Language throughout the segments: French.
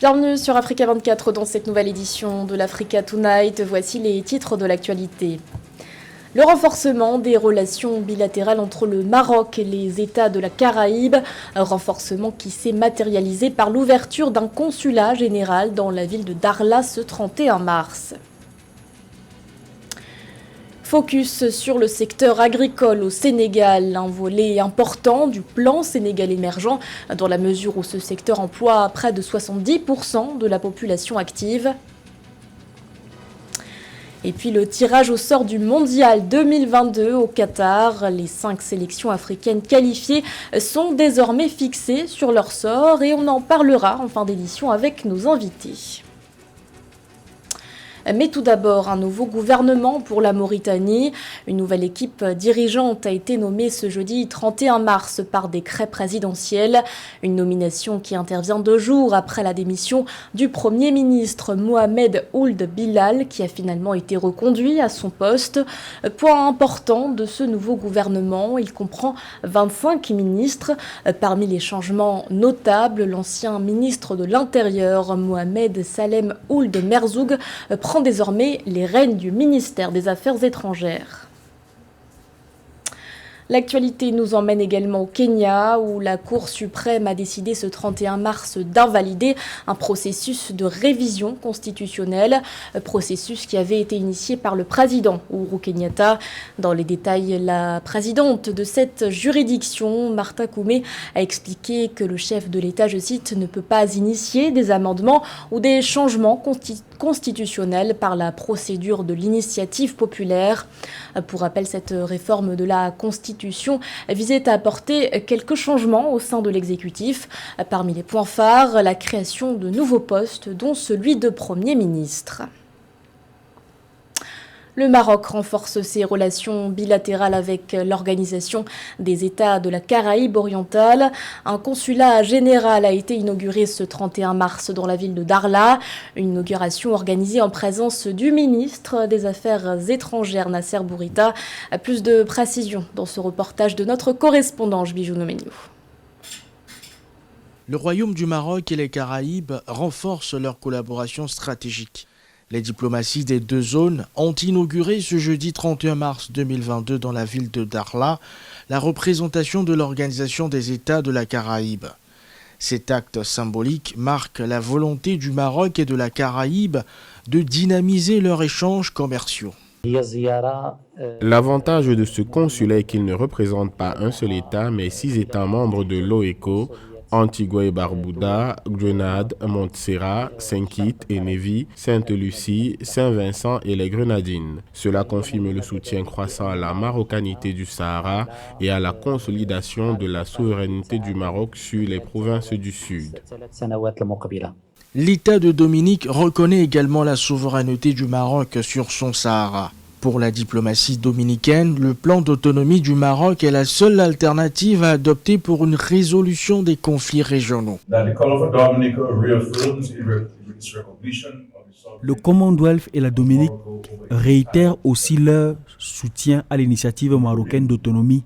Bienvenue sur Africa 24 dans cette nouvelle édition de l'Africa Tonight. Voici les titres de l'actualité. Le renforcement des relations bilatérales entre le Maroc et les États de la Caraïbe, un renforcement qui s'est matérialisé par l'ouverture d'un consulat général dans la ville de Dakhla ce 31 mars. Focus sur le secteur agricole au Sénégal, un volet important du plan Sénégal émergent, dans la mesure où ce secteur emploie près de 70% de la population active. Et puis le tirage au sort du Mondial 2022 au Qatar. Les 5 sélections africaines qualifiées sont désormais fixées sur leur sort et on en parlera en fin d'édition avec nos invités. Mais tout d'abord, un nouveau gouvernement pour la Mauritanie. Une nouvelle équipe dirigeante a été nommée ce jeudi 31 mars par décret présidentiel. Une nomination qui intervient 2 jours après la démission du Premier ministre Mohamed Ould Bilal, qui a finalement été reconduit à son poste. Point important de ce nouveau gouvernement, il comprend 25 ministres. Parmi les changements notables, l'ancien ministre de l'Intérieur, Mohamed Salem Ould Merzoug, prend désormais les rênes du ministère des Affaires étrangères. L'actualité nous emmène également au Kenya, où la Cour suprême a décidé ce 31 mars d'invalider un processus de révision constitutionnelle, processus qui avait été initié par le président Uhuru Kenyatta. Dans les détails, la présidente de cette juridiction, Martha Koome, a expliqué que le chef de l'État, je cite, ne peut pas initier des amendements ou des changements constitutionnels par la procédure de l'initiative populaire. Pour rappel, cette réforme de la Constitution visait à apporter quelques changements au sein de l'exécutif. Parmi les points phares, la création de nouveaux postes, dont celui de Premier ministre. Le Maroc renforce ses relations bilatérales avec l'Organisation des États de la Caraïbe orientale. Un consulat général a été inauguré ce 31 mars dans la ville de Dakhla. Une inauguration organisée en présence du ministre des Affaires étrangères Nasser Bourita. Plus de précisions dans ce reportage de notre correspondant Bijou Nomeniu. Le Royaume du Maroc et les Caraïbes renforcent leur collaboration stratégique. Les diplomaties des 2 zones ont inauguré ce jeudi 31 mars 2022 dans la ville de Dakhla la représentation de l'Organisation des États de la Caraïbe. Cet acte symbolique marque la volonté du Maroc et de la Caraïbe de dynamiser leurs échanges commerciaux. L'avantage de ce consulat est qu'il ne représente pas un seul État, mais 6 États membres de l'OECO, Antigua et Barbuda, Grenade, Montserrat, Saint-Kitts et Nevis, Sainte-Lucie, Saint-Vincent et les Grenadines. Cela confirme le soutien croissant à la marocanité du Sahara et à la consolidation de la souveraineté du Maroc sur les provinces du Sud. L'État de Dominique reconnaît également la souveraineté du Maroc sur son Sahara. Pour la diplomatie dominicaine, le plan d'autonomie du Maroc est la seule alternative à adopter pour une résolution des conflits régionaux. Le Commonwealth et la Dominique réitèrent aussi leur soutien à l'initiative marocaine d'autonomie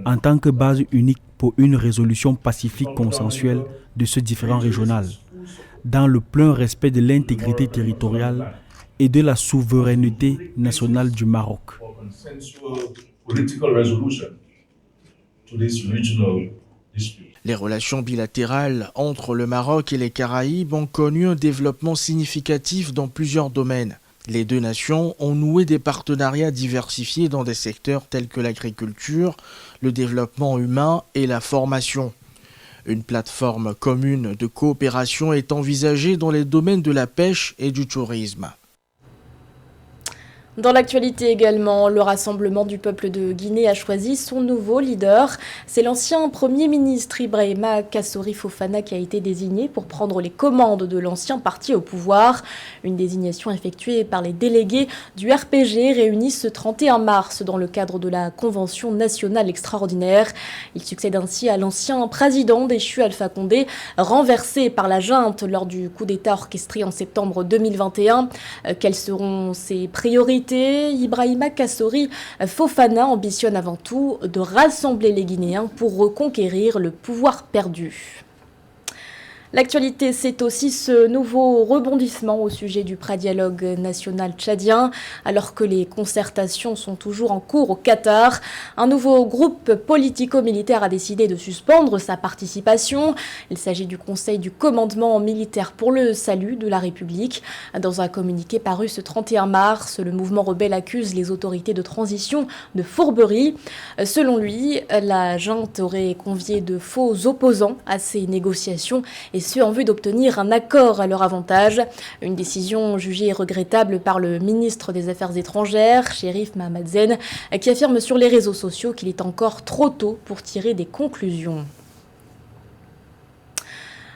en tant que base unique pour une résolution pacifique consensuelle de ce différend régional, dans le plein respect de l'intégrité territoriale et de la souveraineté nationale du Maroc. Les relations bilatérales entre le Maroc et les Caraïbes ont connu un développement significatif dans plusieurs domaines. Les 2 nations ont noué des partenariats diversifiés dans des secteurs tels que l'agriculture, le développement humain et la formation. Une plateforme commune de coopération est envisagée dans les domaines de la pêche et du tourisme. Dans l'actualité également, le Rassemblement du peuple de Guinée a choisi son nouveau leader. C'est l'ancien Premier ministre Ibrahima Kassori Fofana qui a été désigné pour prendre les commandes de l'ancien parti au pouvoir. Une désignation effectuée par les délégués du RPG réunis ce 31 mars dans le cadre de la Convention nationale extraordinaire. Il succède ainsi à l'ancien président déchu Alpha Condé, renversé par la junte lors du coup d'État orchestré en septembre 2021. Quelles seront ses priorités ? Ibrahima Kassori Fofana ambitionne avant tout de rassembler les Guinéens pour reconquérir le pouvoir perdu. L'actualité, c'est aussi ce nouveau rebondissement au sujet du pré-dialogue national tchadien. Alors que les concertations sont toujours en cours au Qatar, un nouveau groupe politico-militaire a décidé de suspendre sa participation. Il s'agit du Conseil du commandement militaire pour le salut de la République. Dans un communiqué paru ce 31 mars, le mouvement rebelle accuse les autorités de transition de fourberie. Selon lui, la junte aurait convié de faux opposants à ces négociations et ce en vue d'obtenir un accord à leur avantage. Une décision jugée regrettable par le ministre des Affaires étrangères, Chérif Mohamed Zen, qui affirme sur les réseaux sociaux qu'il est encore trop tôt pour tirer des conclusions.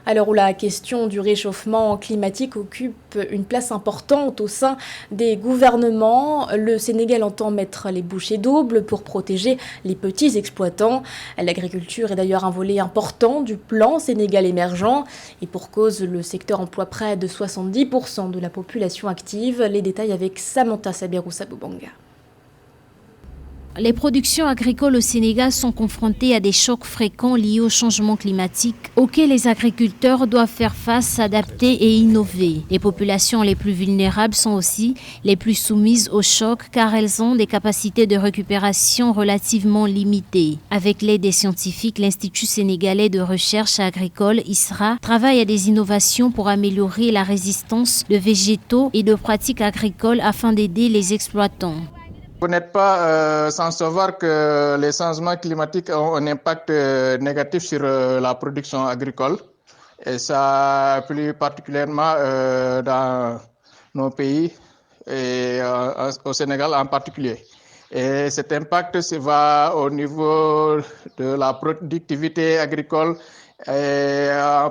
À l'heure où la question du réchauffement climatique occupe une place importante au sein des gouvernements, le Sénégal entend mettre les bouchées doubles pour protéger les petits exploitants. L'agriculture est d'ailleurs un volet important du plan Sénégal émergent. Et pour cause, le secteur emploie près de 70% de la population active. Les détails avec Samantha Saberou-Sabobanga. Les productions agricoles au Sénégal sont confrontées à des chocs fréquents liés au changement climatique auxquels les agriculteurs doivent faire face, s'adapter et innover. Les populations les plus vulnérables sont aussi les plus soumises aux chocs car elles ont des capacités de récupération relativement limitées. Avec l'aide des scientifiques, l'Institut sénégalais de recherche agricole, ISRA, travaille à des innovations pour améliorer la résistance de végétaux et de pratiques agricoles afin d'aider les exploitants. Vous n'êtes pas sans savoir que les changements climatiques ont un impact négatif sur la production agricole et ça plus particulièrement dans nos pays et au Sénégal en particulier. Et cet impact va au niveau de la productivité agricole et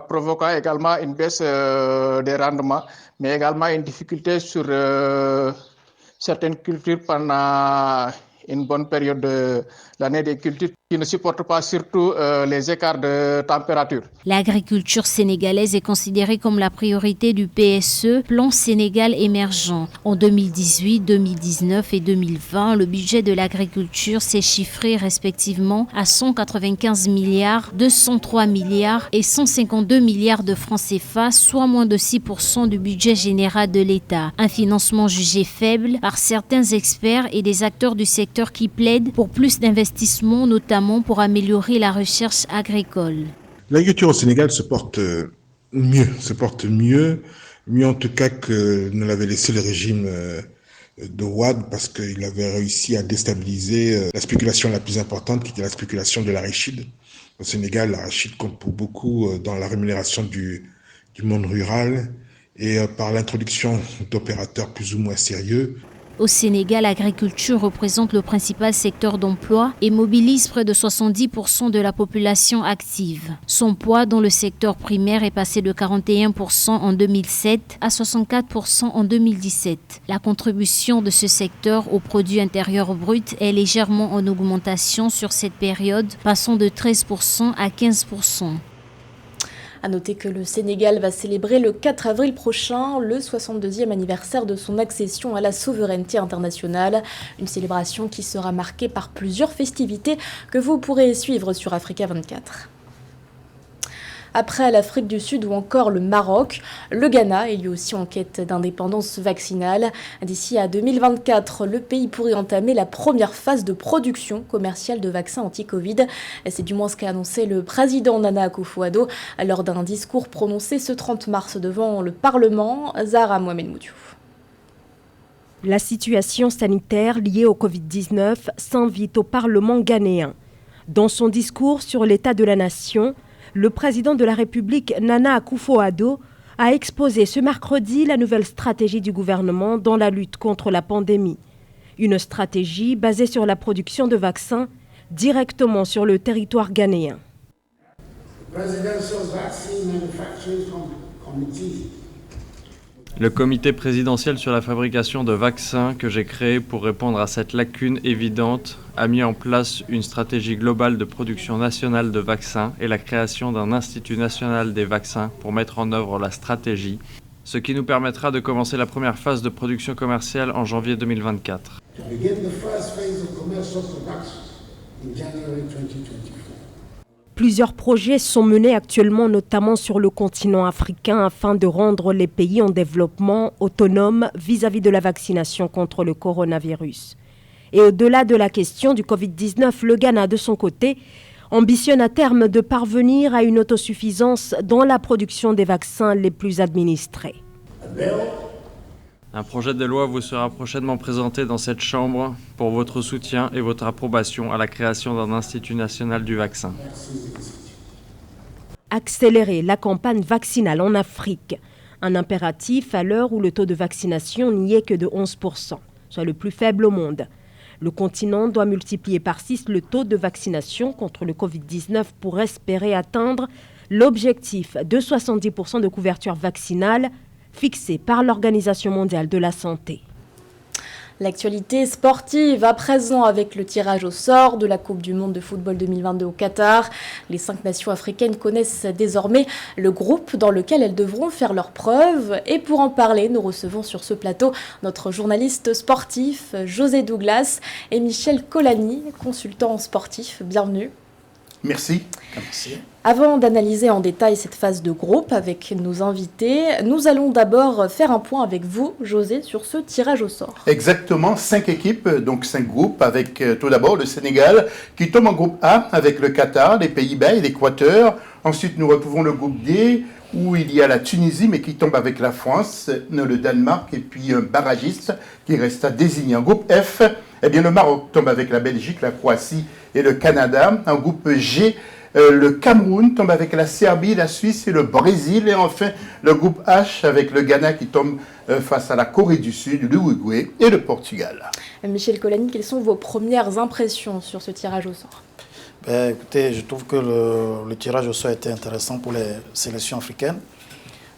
provoquant également une baisse des rendements, mais également une difficulté sur certaines cultures pendant une bonne période de l'année des cultures qui ne supportent pas surtout les écarts de température. L'agriculture sénégalaise est considérée comme la priorité du PSE, Plan Sénégal émergent. En 2018, 2019 et 2020, le budget de l'agriculture s'est chiffré respectivement à 195 milliards, 203 milliards et 152 milliards de francs CFA, soit moins de 6% du budget général de l'État. Un financement jugé faible par certains experts et des acteurs du secteur qui plaident pour plus d'investissements, notamment pour améliorer la recherche agricole. L'agriculture au Sénégal se porte mieux en tout cas que ne l'avait laissé le régime de Wade parce qu'il avait réussi à déstabiliser la spéculation la plus importante qui était la spéculation de l'arachide. Au Sénégal, l'arachide compte pour beaucoup dans la rémunération du monde rural et par l'introduction d'opérateurs plus ou moins sérieux. Au Sénégal, l'agriculture représente le principal secteur d'emploi et mobilise près de 70% de la population active. Son poids dans le secteur primaire est passé de 41% en 2007 à 64% en 2017. La contribution de ce secteur au produit intérieur brut est légèrement en augmentation sur cette période, passant de 13% à 15%. À noter que le Sénégal va célébrer le 4 avril prochain le 62e anniversaire de son accession à la souveraineté internationale. Une célébration qui sera marquée par plusieurs festivités que vous pourrez suivre sur Africa 24. Après l'Afrique du Sud ou encore le Maroc, le Ghana est lui aussi en quête d'indépendance vaccinale. D'ici à 2024, le pays pourrait entamer la première phase de production commerciale de vaccins anti-Covid. C'est du moins ce qu'a annoncé le président Nana Akufo-Addo lors d'un discours prononcé ce 30 mars devant le Parlement. Zahra Mohamed Moutiou. La situation sanitaire liée au Covid-19 s'invite au Parlement ghanéen. Dans son discours sur l'état de la nation, le président de la République, Nana Akufo-Addo, a exposé ce mercredi la nouvelle stratégie du gouvernement dans la lutte contre la pandémie. Une stratégie basée sur la production de vaccins directement sur le territoire ghanéen. Le comité présidentiel sur la fabrication de vaccins que j'ai créé pour répondre à cette lacune évidente a mis en place une stratégie globale de production nationale de vaccins et la création d'un institut national des vaccins pour mettre en œuvre la stratégie, ce qui nous permettra de commencer la première phase de production commerciale en janvier 2024. Plusieurs projets sont menés actuellement, notamment sur le continent africain, afin de rendre les pays en développement autonomes vis-à-vis de la vaccination contre le coronavirus. Et au-delà de la question du Covid-19, le Ghana, de son côté, ambitionne à terme de parvenir à une autosuffisance dans la production des vaccins les plus administrés. Un projet de loi vous sera prochainement présenté dans cette Chambre pour votre soutien et votre approbation à la création d'un Institut national du vaccin. Accélérer la campagne vaccinale en Afrique, un impératif à l'heure où le taux de vaccination n'y est que de 11%, soit le plus faible au monde. Le continent doit multiplier par 6 le taux de vaccination contre le Covid-19 pour espérer atteindre l'objectif de 70% de couverture vaccinale fixé par l'Organisation mondiale de la santé. L'actualité sportive à présent avec le tirage au sort de la Coupe du monde de football 2022 au Qatar. Les 5 nations africaines connaissent désormais le groupe dans lequel elles devront faire leurs preuves. Et pour en parler, nous recevons sur ce plateau notre journaliste sportif José Douglas et Michel Colani, consultant sportif. Bienvenue. Merci. Merci. Avant d'analyser en détail cette phase de groupe avec nos invités, nous allons d'abord faire un point avec vous, José, sur ce tirage au sort. Exactement, 5 équipes, donc 5 groupes, avec tout d'abord le Sénégal qui tombe en groupe A avec le Qatar, les Pays-Bas et l'Équateur. Ensuite, nous retrouvons le groupe D où il y a la Tunisie, mais qui tombe avec la France, le Danemark et puis un barragiste qui resta désigné. En groupe F, eh bien, le Maroc tombe avec la Belgique, la Croatie et le Canada. En groupe G, le Cameroun tombe avec la Serbie, la Suisse et le Brésil. Et enfin, le groupe H avec le Ghana qui tombe face à la Corée du Sud, l'Uruguay et le Portugal. Michel Colani, quelles sont vos premières impressions sur ce tirage au sort ? Écoutez, je trouve que le tirage au sort était intéressant pour les sélections africaines.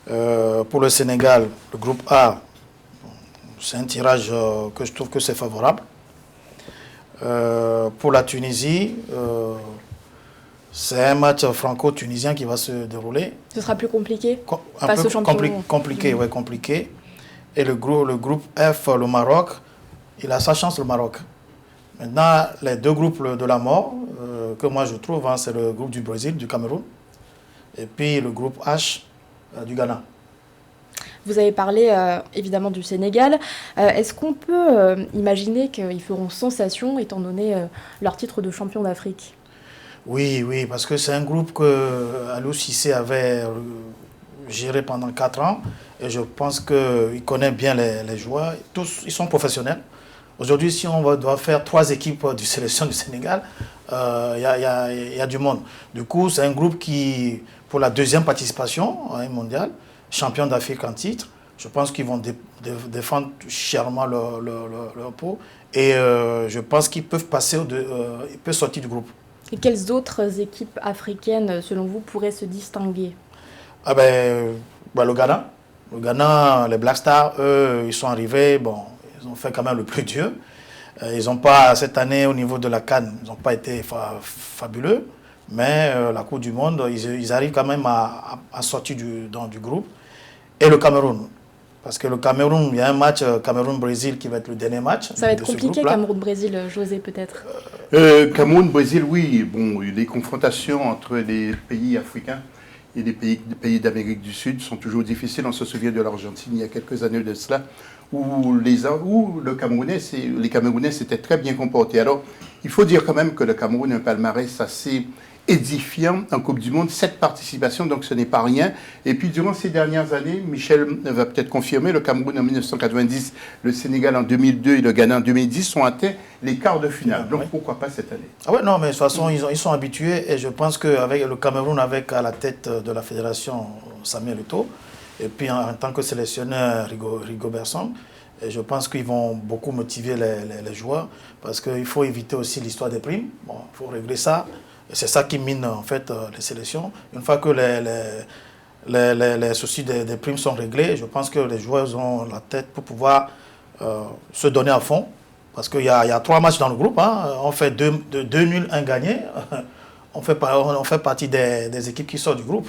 Pour le Sénégal, le groupe A, c'est un tirage que je trouve que c'est favorable. Pour la Tunisie, c'est un match franco-tunisien qui va se dérouler. Ce sera plus compliqué face au champion. Compliqué. Et le groupe F, le Maroc, il a sa chance, le Maroc. Maintenant, les 2 groupes de la mort, que moi je trouve, c'est le groupe du Brésil, du Cameroun, et puis le groupe H du Ghana. Vous avez parlé évidemment du Sénégal. Est-ce qu'on peut imaginer qu'ils feront sensation étant donné leur titre de champion d'Afrique ? Oui, parce que c'est un groupe que Aliou Cissé avait géré pendant 4 ans, et je pense qu'il connaît bien les joueurs. Tous, ils sont professionnels. Aujourd'hui, si on doit faire 3 équipes de sélection du Sénégal, il y a du monde. Du coup, c'est un groupe qui, pour la 2e participation mondiale, champion d'Afrique en titre, je pense qu'ils vont défendre chèrement leur peau. Et je pense qu'ils peuvent ils peuvent sortir du groupe. Et quelles autres équipes africaines, selon vous, pourraient se distinguer ? Le Ghana. Le Ghana, les Black Stars, eux, ils sont arrivés, ils ont fait quand même le plus dur. Ils n'ont pas, cette année, au niveau de la CAN, ils n'ont pas été fabuleux. Mais la Coupe du Monde, ils arrivent quand même à sortir du groupe. Et le Cameroun. Parce que le Cameroun, il y a un match Cameroun-Brésil qui va être le dernier match. Ça va être compliqué, Cameroun-Brésil, José, peut-être. Cameroun-Brésil, oui. Les confrontations entre les pays africains et les pays d'Amérique du Sud sont toujours difficiles. On se souvient de l'Argentine il y a quelques années de cela, où les Camerounais s'étaient très bien comportés. Alors, il faut dire quand même que le Cameroun a un palmarès assez édifiant en Coupe du Monde, 7 participations, donc ce n'est pas rien. Et puis durant ces dernières années, Michel va peut-être confirmer, le Cameroun en 1990, le Sénégal en 2002 et le Ghana en 2010 ont atteint les quarts de finale. Donc pourquoi pas cette année ? Non, mais de toute façon, ils sont habitués, et je pense qu'avec le Cameroun, avec à la tête de la fédération Samuel Eto'o, et puis en tant que sélectionneur Rigobert Song, et je pense qu'ils vont beaucoup motiver les joueurs, parce qu'il faut éviter aussi l'histoire des primes. Il faut régler ça. Et c'est ça qui mine en fait les sélections. Une fois que les soucis des primes sont réglés, je pense que les joueurs ont la tête pour pouvoir se donner à fond. Parce qu'il y a 3 matchs dans le groupe. On fait 2 nuls, 1 gagné. On fait partie des équipes qui sortent du groupe.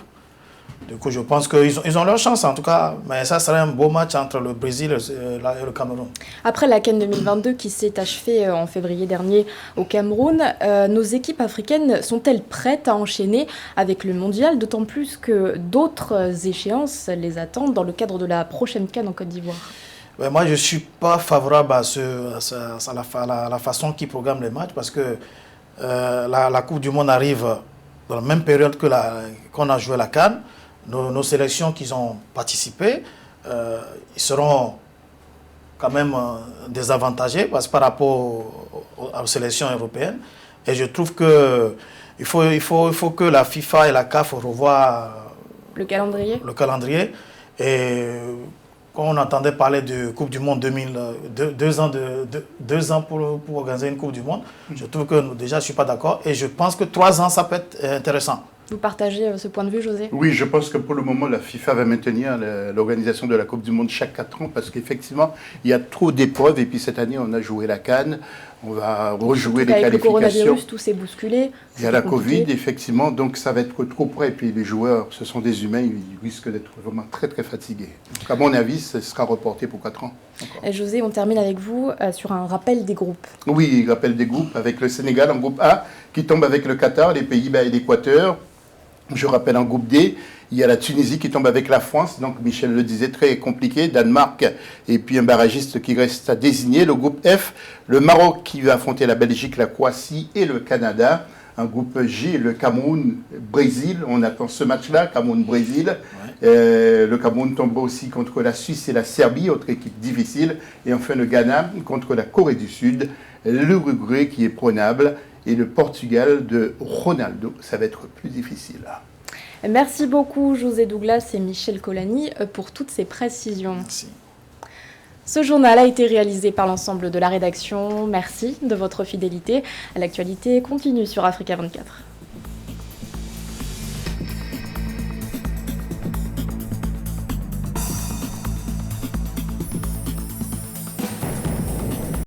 Du coup, je pense qu'ils ont leur chance en tout cas, mais ça serait un beau match entre le Brésil et le Cameroun. Après la CAN 2022 qui s'est achevée en février dernier au Cameroun, nos équipes africaines sont-elles prêtes à enchaîner avec le mondial, d'autant plus que d'autres échéances les attendent dans le cadre de la prochaine CAN en Côte d'Ivoire? Moi, je ne suis pas favorable à la façon qu'ils programment les matchs parce que la Coupe du Monde arrive dans la même période qu'on a joué la CAN. Nos sélections qui ont participé, ils seront quand même désavantagés par rapport aux sélections européennes. Et je trouve qu'il faut que la FIFA et la CAF revoient le calendrier. Et quand on entendait parler de Coupe du Monde 2 ans pour organiser une Coupe du Monde, je trouve que déjà je ne suis pas d'accord. Et je pense que 3 ans, ça peut être intéressant. Vous partagez ce point de vue, José? Oui, je pense que pour le moment, la FIFA va maintenir l'organisation de la Coupe du Monde chaque 4 ans parce qu'effectivement, il y a trop d'épreuves. Et puis cette année, on a joué la CAN, on va rejouer les avec qualifications. Le coronavirus, tout s'est bousculé. Il y a la Covid, effectivement, donc ça va être trop près. Et puis les joueurs, ce sont des humains, ils risquent d'être vraiment très très fatigués. Donc à mon avis, ce sera reporté pour 4 ans. José, on termine avec vous sur un rappel des groupes. Oui, rappel des groupes avec le Sénégal en groupe A qui tombe avec le Qatar, les Pays-Bas et l'Équateur. Je rappelle en groupe D, il y a la Tunisie qui tombe avec la France, donc Michel le disait, très compliqué, Danemark et puis un barragiste qui reste à désigner. Le groupe F, le Maroc qui va affronter la Belgique, la Croatie et le Canada. Un groupe G, le Cameroun, Brésil, on attend ce match-là, Cameroun-Brésil. Ouais. Le Cameroun tombe aussi contre la Suisse et la Serbie, autre équipe difficile. Et enfin le Ghana contre la Corée du Sud, l'Uruguay qui est prenable et le Portugal de Ronaldo. Ça va être plus difficile. Merci beaucoup José Douglas et Michel Colani pour toutes ces précisions. Merci. Ce journal a été réalisé par l'ensemble de la rédaction. Merci de votre fidélité. L'actualité continue sur Africa 24.